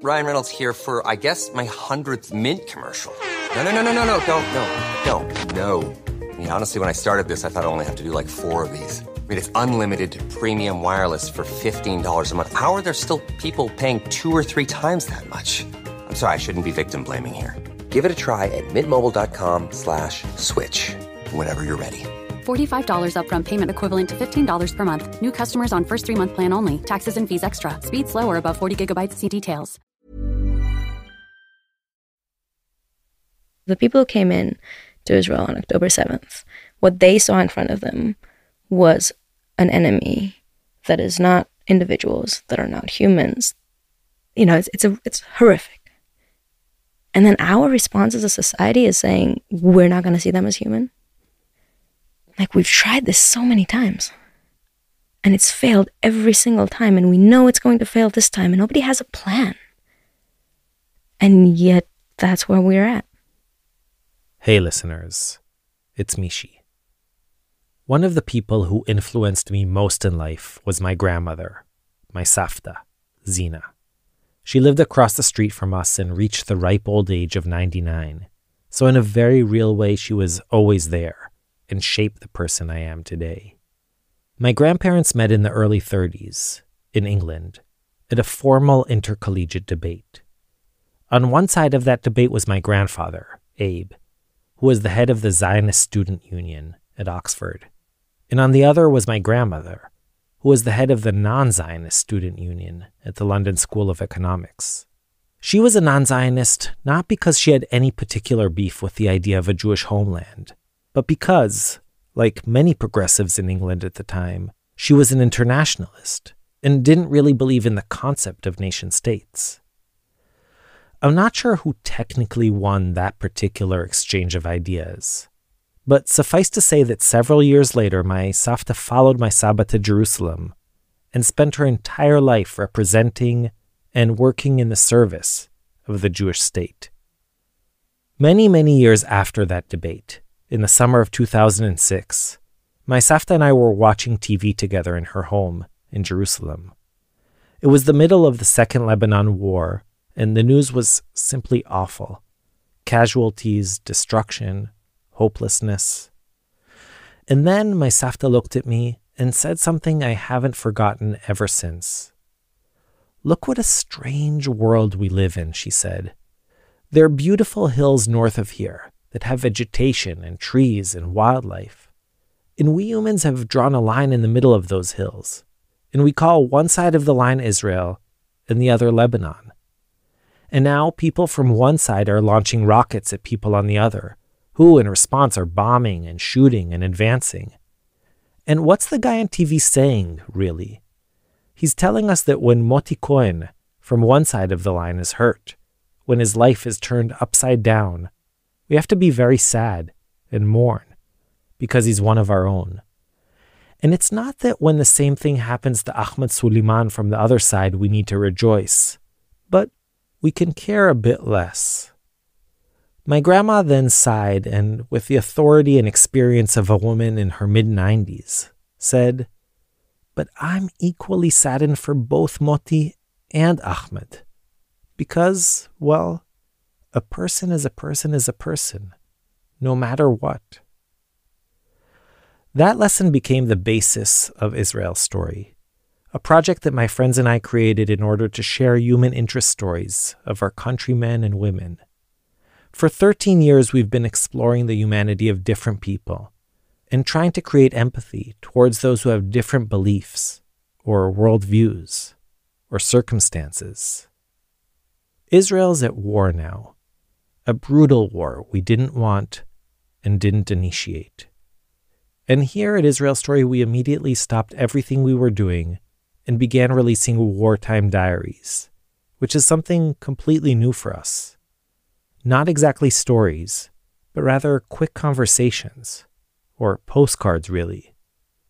Ryan Reynolds here for, I guess, my 100th Mint commercial. No, don't. No. I mean, honestly, when I started this, I thought I only have to do like 4 of these. I mean, it's unlimited premium wireless for $15 a month. How are there still people paying 2 or 3 times that much? I'm sorry, I shouldn't be victim blaming here. Give it a try at mintmobile.com/switch. Whenever you're ready. $45 upfront payment equivalent to $15 per month. New customers on first 3-month plan only. Taxes and fees extra. Speed slower above 40 gigabytes. See details. The people who came in to Israel on October 7th, what they saw in front of them was an enemy that is not individuals, that are not humans. You know, it's horrific. And then our response as a society is saying, we're not going to see them as human. Like, we've tried this so many times. And it's failed every single time. And we know it's going to fail this time. And nobody has a plan. And yet, that's where we're at. Hey listeners, it's Mishi. One of the people who influenced me most in life was my grandmother, my Savta, Zina. She lived across the street from us and reached the ripe old age of 99. So in a very real way, she was always there and shaped the person I am today. My grandparents met in the early 30s in England at a formal intercollegiate debate. On one side of that debate was my grandfather, Abe, who was the head of the Zionist Student Union at Oxford. And on the other was my grandmother, who was the head of the non-Zionist Student Union at the London School of Economics. She was a non-Zionist not because she had any particular beef with the idea of a Jewish homeland, but because, like many progressives in England at the time, she was an internationalist and didn't really believe in the concept of nation-states. I'm not sure who technically won that particular exchange of ideas, but suffice to say that several years later, my Savta followed my Saba to Jerusalem and spent her entire life representing and working in the service of the Jewish state. Many, many years after that debate, in the summer of 2006, my Savta and I were watching TV together in her home in Jerusalem. It was the middle of the Second Lebanon War, and the news was simply awful. Casualties, destruction, hopelessness. And then my Savta looked at me and said something I haven't forgotten ever since. "Look what a strange world we live in," she said. "There are beautiful hills north of here that have vegetation and trees and wildlife. And we humans have drawn a line in the middle of those hills. And we call one side of the line Israel and the other Lebanon. And now people from one side are launching rockets at people on the other, who in response are bombing and shooting and advancing. And what's the guy on TV saying, really? He's telling us that when Moti Cohen from one side of the line is hurt, when his life is turned upside down, we have to be very sad and mourn because he's one of our own. And it's not that when the same thing happens to Ahmed Suleiman from the other side, we need to rejoice, but we can care a bit less." My grandma then sighed and, with the authority and experience of a woman in her mid-90s, said, "But I'm equally saddened for both Moti and Ahmed. Because, well, a person is a person is a person, no matter what." That lesson became the basis of Israel's Story, a project that my friends and I created in order to share human interest stories of our countrymen and women. For 13 years, we've been exploring the humanity of different people and trying to create empathy towards those who have different beliefs or worldviews or circumstances. Israel's at war now, a brutal war we didn't want and didn't initiate. And here at Israel Story, we immediately stopped everything we were doing and began releasing Wartime Diaries, which is something completely new for us. Not exactly stories, but rather quick conversations, or postcards really,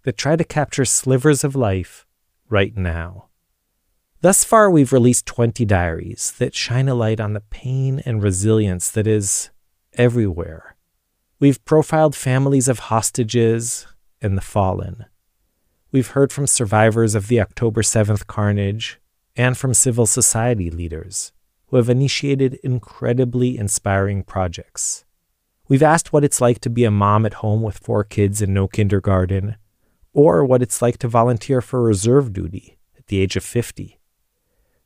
that try to capture slivers of life right now. Thus far, we've released 20 diaries that shine a light on the pain and resilience that is everywhere. We've profiled families of hostages and the fallen. We've heard from survivors of the October 7th carnage and from civil society leaders who have initiated incredibly inspiring projects. We've asked what it's like to be a mom at home with 4 kids and no kindergarten, or what it's like to volunteer for reserve duty at the age of 50.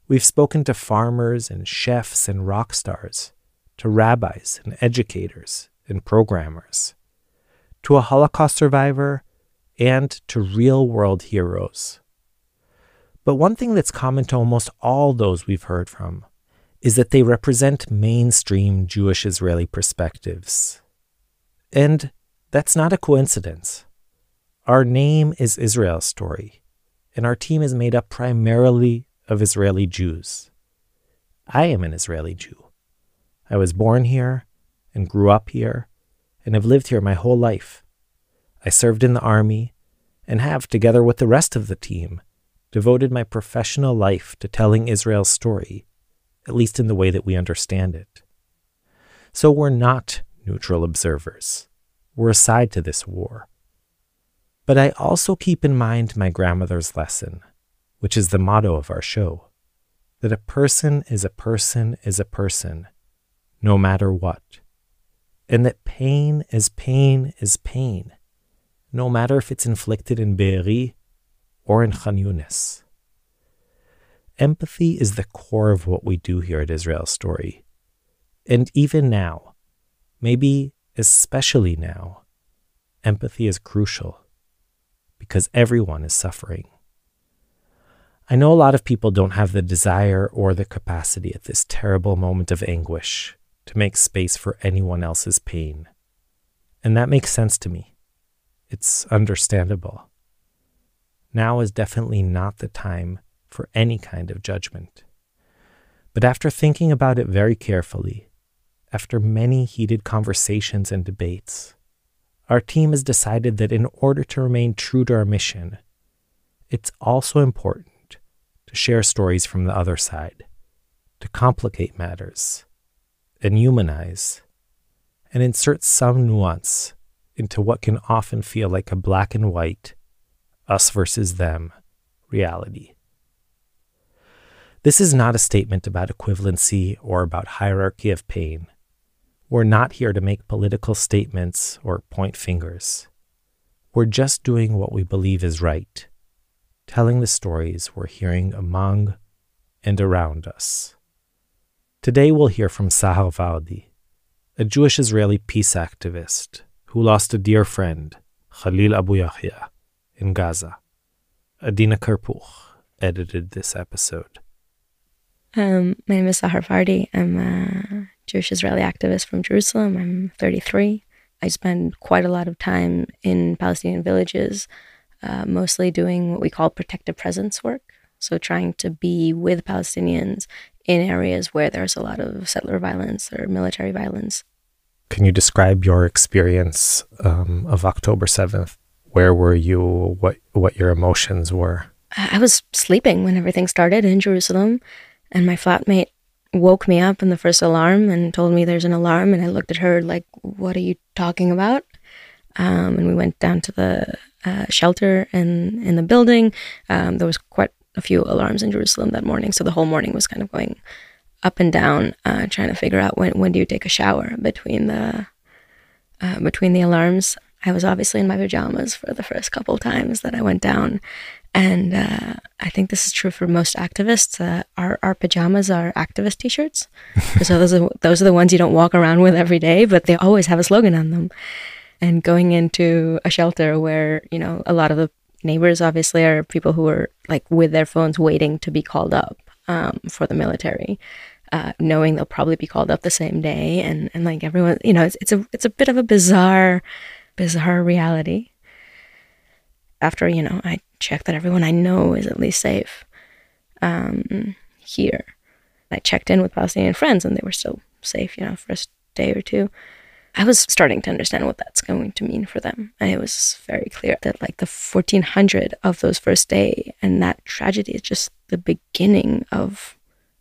We've spoken to farmers and chefs and rock stars, to rabbis and educators and programmers, to a Holocaust survivor, and to real-world heroes. But one thing that's common to almost all those we've heard from is that they represent mainstream Jewish-Israeli perspectives. And that's not a coincidence. Our name is Israel Story, and our team is made up primarily of Israeli Jews. I am an Israeli Jew. I was born here and grew up here and have lived here my whole life. I served in the army and have, together with the rest of the team, devoted my professional life to telling Israel's story, at least in the way that we understand it. So we're not neutral observers. We're a side to this war. But I also keep in mind my grandmother's lesson, which is the motto of our show, that a person is a person is a person, no matter what, and that pain is pain is pain, no matter if it's inflicted in Be'eri or in Khan Yunis. Empathy is the core of what we do here at Israel Story. And even now, maybe especially now, empathy is crucial because everyone is suffering. I know a lot of people don't have the desire or the capacity at this terrible moment of anguish to make space for anyone else's pain. And that makes sense to me. It's understandable. Now is definitely not the time for any kind of judgment. But after thinking about it very carefully, after many heated conversations and debates, our team has decided that in order to remain true to our mission, it's also important to share stories from the other side, to complicate matters, and humanize, and insert some nuance into what can often feel like a black and white, us versus them reality. This is not a statement about equivalency or about hierarchy of pain. We're not here to make political statements or point fingers. We're just doing what we believe is right, telling the stories we're hearing among and around us. Today we'll hear from Sahar Vardi, a Jewish-Israeli peace activist who lost a dear friend, Khalil Abu Yahya, in Gaza. Adina Karpuch edited this episode. My name is Sahar Vardi. I'm a Jewish-Israeli activist from Jerusalem. I'm 33. I spend quite a lot of time in Palestinian villages, mostly doing what we call protective presence work. So trying to be with Palestinians in areas where there's a lot of settler violence or military violence. Can you describe your experience of October 7th? Where were you? What your emotions were? I was sleeping when everything started in Jerusalem, and my flatmate woke me up in the first alarm and told me there's an alarm, and I looked at her like, what are you talking about? And we went down to the shelter in the building. There was quite a few alarms in Jerusalem that morning, so the whole morning was kind of going up and down, trying to figure out when do you take a shower between the alarms. I was obviously in my pajamas for the first couple times that I went down. And I think this is true for most activists. Our pajamas are activist t-shirts. So those are the ones you don't walk around with every day, but they always have a slogan on them. And going into a shelter where, a lot of the neighbors obviously are people who are like with their phones waiting to be called up for the military, knowing they'll probably be called up the same day. And like everyone, it's a bit of a bizarre reality. After, I check that everyone I know is at least safe here. I checked in with Palestinian friends and they were still safe, first day or two. I was starting to understand what that's going to mean for them. And it was very clear that like the 1,400 of those first day and that tragedy is just the beginning of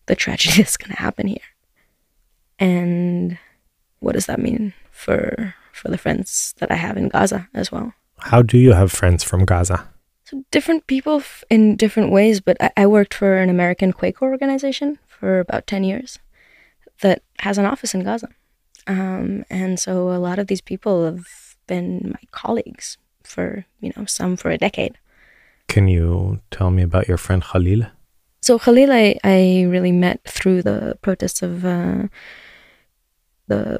the tragedy that's going to happen here. And what does that mean for the friends that I have in Gaza as well? How do you have friends from Gaza? So different people in different ways, but I worked for an American Quaker organization for about 10 years that has an office in Gaza. And so a lot of these people have been my colleagues for, some for a decade. Can you tell me about your friend Khalil? So Khalil, I really met through the protests of the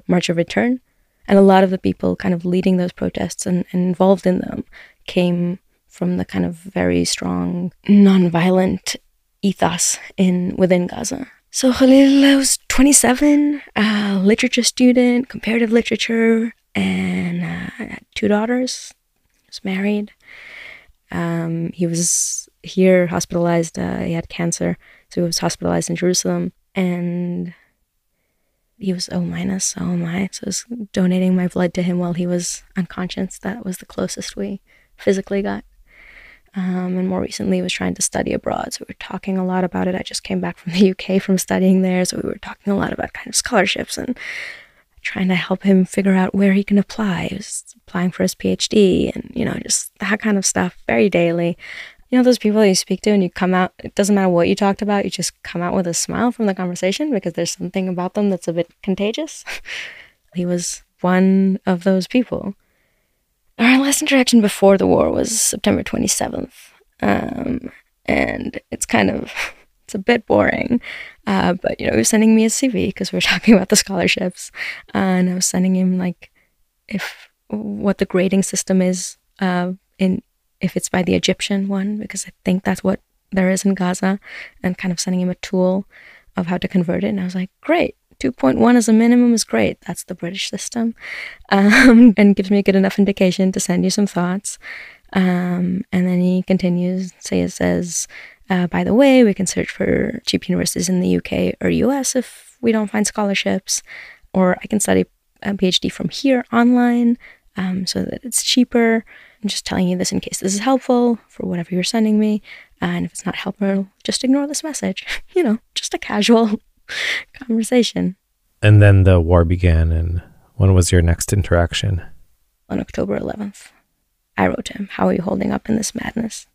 March of Return. And a lot of the people kind of leading those protests and involved in them came from the kind of very strong, nonviolent ethos within Gaza. So Khalil was 27, literature student, comparative literature, and had 2 daughters. He was married. He was here hospitalized. He had cancer, so he was hospitalized in Jerusalem. And he was O minus, so am I. So I was donating my blood to him while he was unconscious. That was the closest we physically got. And more recently was trying to study abroad. So we were talking a lot about it. I just came back from the UK from studying there. So we were talking a lot about kind of scholarships and trying to help him figure out where he can apply. He was applying for his PhD and, just that kind of stuff very daily. Those people that you speak to and you come out, it doesn't matter what you talked about, you just come out with a smile from the conversation because there's something about them that's a bit contagious. He was one of those people. Our last interaction before the war was September 27th. And it's it's a bit boring. But, he was sending me a CV because we were talking about the scholarships. And I was sending him, what the grading system is if it's by the Egyptian one, because I think that's what there is in Gaza, and kind of sending him a tool of how to convert it. And I was like, great. 2.1 as a minimum is great. That's the British system. And gives me a good enough indication to send you some thoughts. And then he continues, says, by the way, we can search for cheap universities in the UK or US if we don't find scholarships, or I can study a PhD from here online so that it's cheaper. I'm just telling you this in case this is helpful for whatever you're sending me. And if it's not helpful, just ignore this message. Just a casual conversation. And then the war began, and when was your next interaction? On October 11th, I wrote him, how are you holding up in this madness?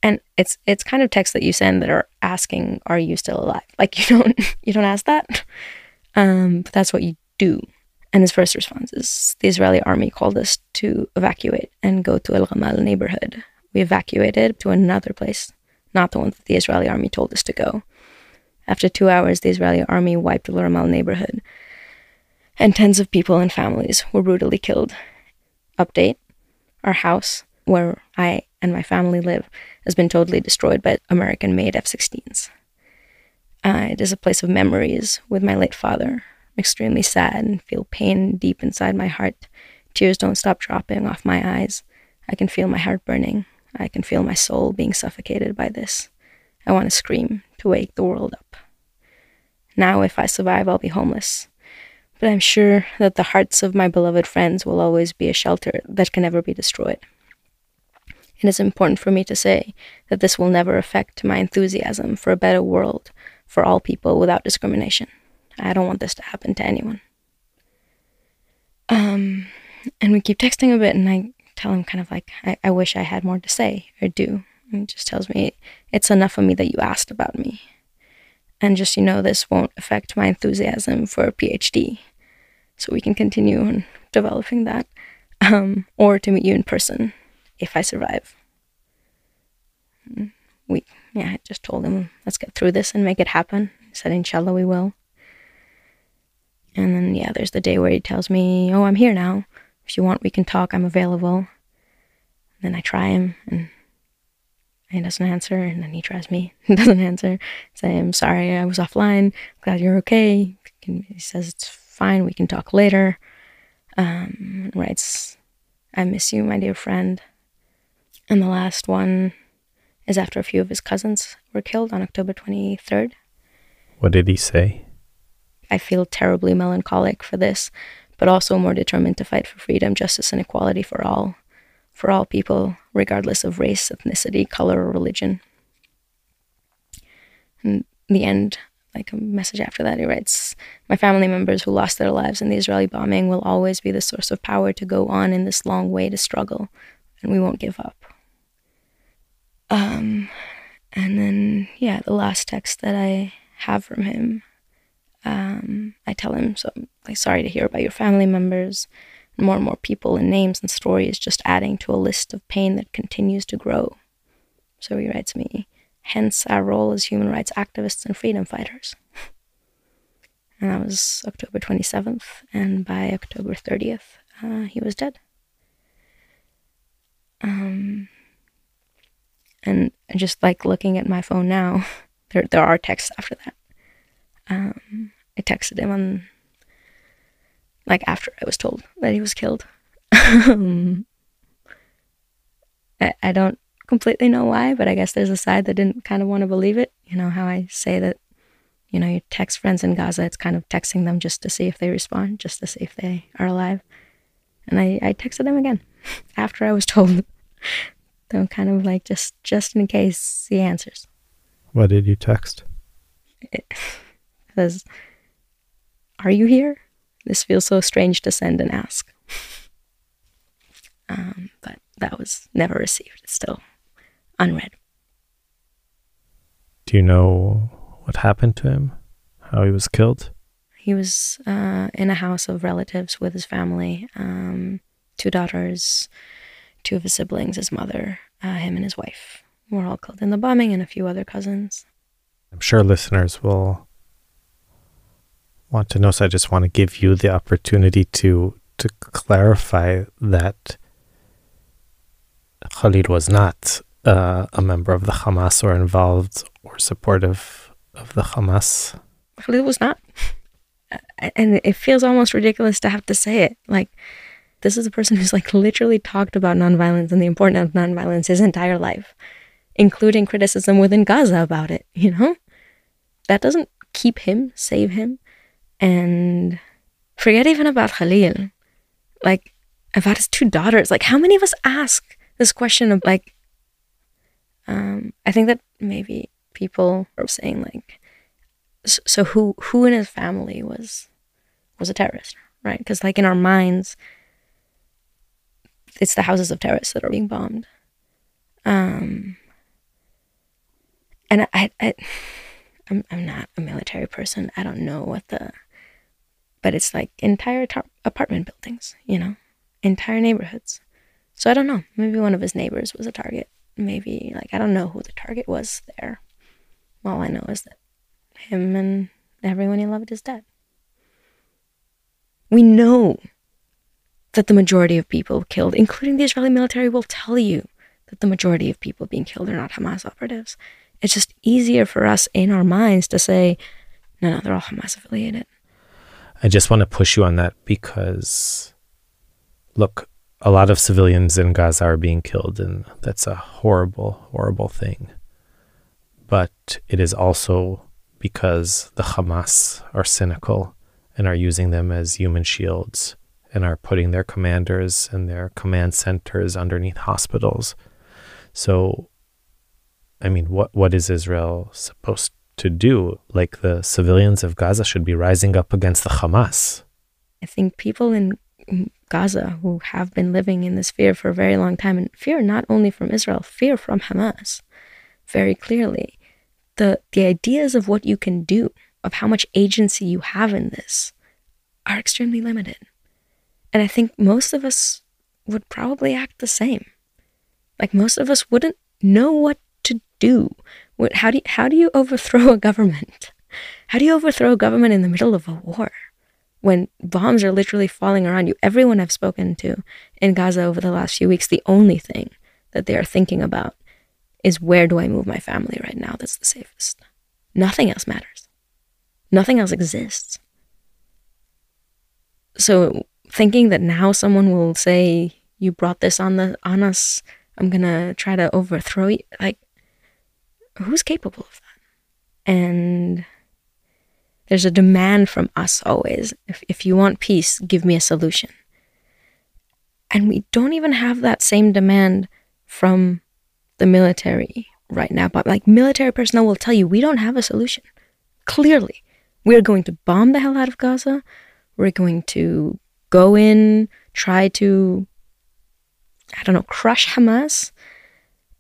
And it's kind of texts that you send that are asking, are you still alive? You don't ask that, but that's what you do. And his first response is, the Israeli army called us to evacuate and go to El Gamal neighborhood. We evacuated to another place, not the one that the Israeli army told us to go. After 2 hours, the Israeli army wiped the Ramal neighborhood, and tens of people and families were brutally killed. Update, our house, where I and my family live, has been totally destroyed by American-made F-16s. It is a place of memories with my late father. I'm extremely sad and feel pain deep inside my heart. Tears don't stop dropping off my eyes. I can feel my heart burning. I can feel my soul being suffocated by this. I want to scream to wake the world up. Now, if I survive, I'll be homeless. But I'm sure that the hearts of my beloved friends will always be a shelter that can never be destroyed. It is important for me to say that this will never affect my enthusiasm for a better world for all people without discrimination. I don't want this to happen to anyone. And we keep texting a bit, and I tell him I wish I had more to say or do. And he just tells me, it's enough of me that you asked about me. And just, this won't affect my enthusiasm for a PhD. So we can continue on developing that. Or to meet you in person, if I survive. I just told him, let's get through this and make it happen. He said, inshallah, we will. And then, there's the day where he tells me, oh, I'm here now. If you want, we can talk. I'm available. Then I try him, and he doesn't answer. And then he tries me. He doesn't answer. Say, I'm sorry, I was offline. Glad you're okay. He says, it's fine. We can talk later. Writes, I miss you, my dear friend. And the last one is after a few of his cousins were killed on October 23rd. What did he say? I feel terribly melancholic for this, but also more determined to fight for freedom, justice, and equality for all people, regardless of race, ethnicity, color, or religion. In the end, a message after that, he writes, my family members who lost their lives in the Israeli bombing will always be the source of power to go on in this long way to struggle, and we won't give up. And then, yeah, the last text that I have from him, I tell him, so like, sorry to hear about your family members. More and more people and names and stories just adding to a list of pain that continues to grow. So he writes me, hence our role as human rights activists and freedom fighters. And that was October 27th, and by October 30th, he was dead. And just like looking at my phone now, there are texts after that. I texted him on, like, after I was told that he was killed. I don't completely know why, but I guess there's a side that didn't kind of want to believe it. You know how I say that, you know, you text friends in Gaza, it's kind of texting them just to see if they respond, just to see if they are alive. And I texted him again after I was told. So kind of like just in case he answers. What did you text? It says, are you here? This feels so strange to send and ask. But that was never received. It's still unread. Do you know what happened to him? How he was killed? He was in a house of relatives with his family. 2 daughters, 2 of his siblings, his mother, him and his wife were all killed in the bombing, and a few other cousins. I'm sure listeners will want to know, so I just want to give you the opportunity to clarify that Khalid was not a member of the Hamas or involved or supportive of the Hamas. Khalid was not. And it feels almost ridiculous to have to say it. Like, this is a person who's like literally talked about nonviolence and the importance of nonviolence his entire life, including criticism within Gaza about it, you know? That doesn't keep him, save him. And forget even about Khalil, like about his 2 daughters. Like, how many of us ask this question of like, I think that maybe people are saying like, so who in his family was a terrorist, right? Because like in our minds, it's the houses of terrorists that are being bombed. And I'm not a military person. I don't know but it's like entire apartment buildings, you know, entire neighborhoods. So I don't know. Maybe one of his neighbors was a target. Maybe, like, I don't know who the target was there. All I know is that him and everyone he loved is dead. We know that the majority of people killed, including the Israeli military, will tell you that the majority of people being killed are not Hamas operatives. It's just easier for us in our minds to say, no, they're all Hamas affiliated. I just want to push you on that because, look, a lot of civilians in Gaza are being killed, and that's a horrible, horrible thing. But it is also because the Hamas are cynical and are using them as human shields and are putting their commanders and their command centers underneath hospitals. So, I mean, what is Israel supposed to do? Like, the civilians of Gaza should be rising up against the Hamas. I think people in Gaza who have been living in this fear for a very long time, and fear not only from Israel, fear from Hamas, very clearly. The ideas of what you can do, of how much agency you have in this, are extremely limited. And I think most of us would probably act the same. Like, most of us wouldn't know what to do. How do you overthrow a government? How do you overthrow a government in the middle of a war? When bombs are literally falling around you. Everyone I've spoken to in Gaza over the last few weeks, the only thing that they are thinking about is, where do I move my family right now that's the safest? Nothing else matters. Nothing else exists. So thinking that now someone will say, you brought this on us, I'm gonna try to overthrow you, like, who's capable of that? And there's a demand from us always. If you want peace, give me a solution. And we don't even have that same demand from the military right now. But like, military personnel will tell you, we don't have a solution. Clearly, we're going to bomb the hell out of Gaza. We're going to go in, try to, crush Hamas.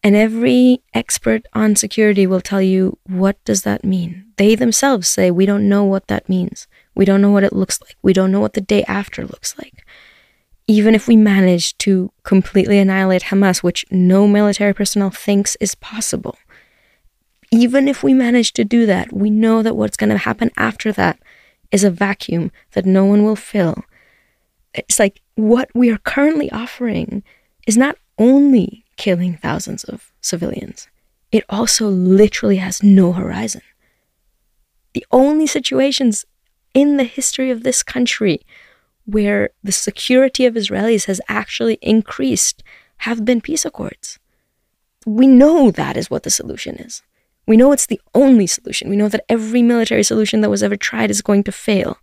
And every expert on security will tell you, what does that mean? They themselves say, we don't know what that means. We don't know what it looks like. We don't know what the day after looks like. Even if we manage to completely annihilate Hamas, which no military personnel thinks is possible, even if we manage to do that, we know that what's going to happen after that is a vacuum that no one will fill. It's like what we are currently offering is not only killing thousands of civilians, it also literally has no horizon. The only situations in the history of this country where the security of Israelis has actually increased have been peace accords. We know that is what the solution is. We know it's the only solution. We know that every military solution that was ever tried is going to fail.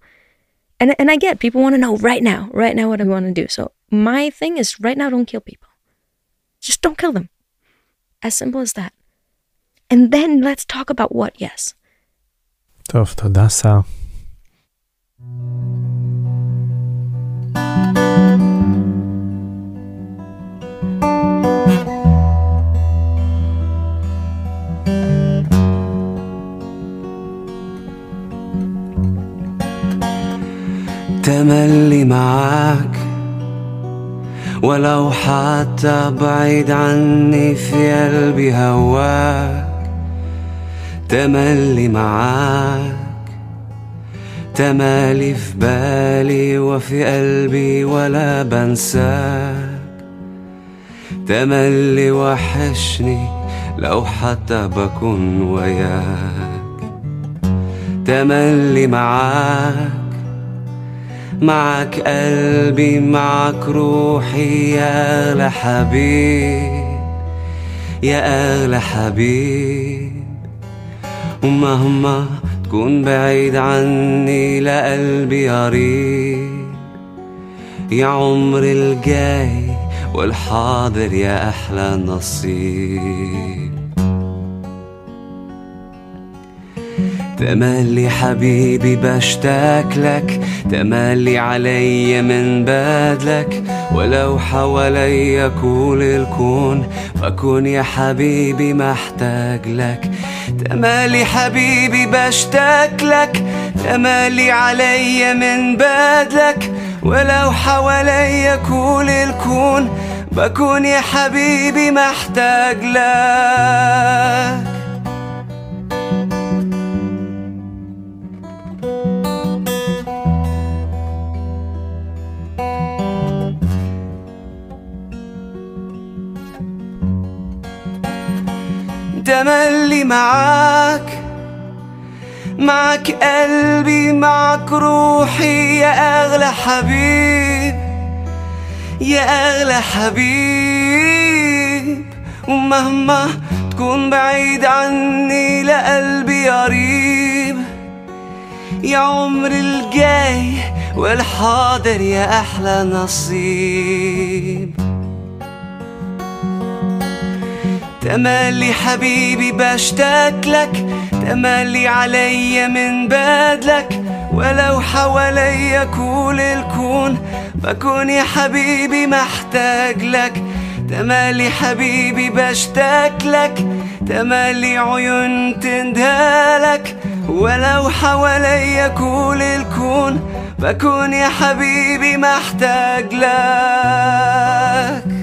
And I get people want to know right now what I want to do. So my thing is right now, don't kill people. Just don't kill them. As simple as that. And then let's talk about what yes. טוב, תודה סער. تملي معاك ولو حتى بعيد عني في قلبي هواك تملي معاك تملي في بالي وفي قلبي ولا بنساك تملي وحشني لو حتى بكون وياك تملي معاك قلبي معاك روحي يا أغلى حبيب يا أغلى حبيب ومهما تكون بعيد عني لقلبي قريب يا عمر الجاي والحاضر يا أحلى نصيب تملي حبيبي بشتاق لك تملي علي من بدلك ولو حوالي كل الكون بكون يا حبيبي محتاج لك تملي حبيبي بشتاق لك تملي علي من بدلك ولو حوالي كل الكون بكون يا حبيبي محتاج لك تملي معاك قلبي معاك روحي يا أغلى حبيب يا أغلى حبيب ومهما تكون بعيد عني لقلبي قريب يا عمر الجاي والحاضر يا أحلى نصيب تملي حبيبي بشتاق لك تملي علي من بدلك ولو حوالي كل الكون بكون يا حبيبي محتاج لك تملي حبيبي بشتاق لك تملي عيون تندهلك ولو حوالي كل الكون بكون يا حبيبي محتاج لك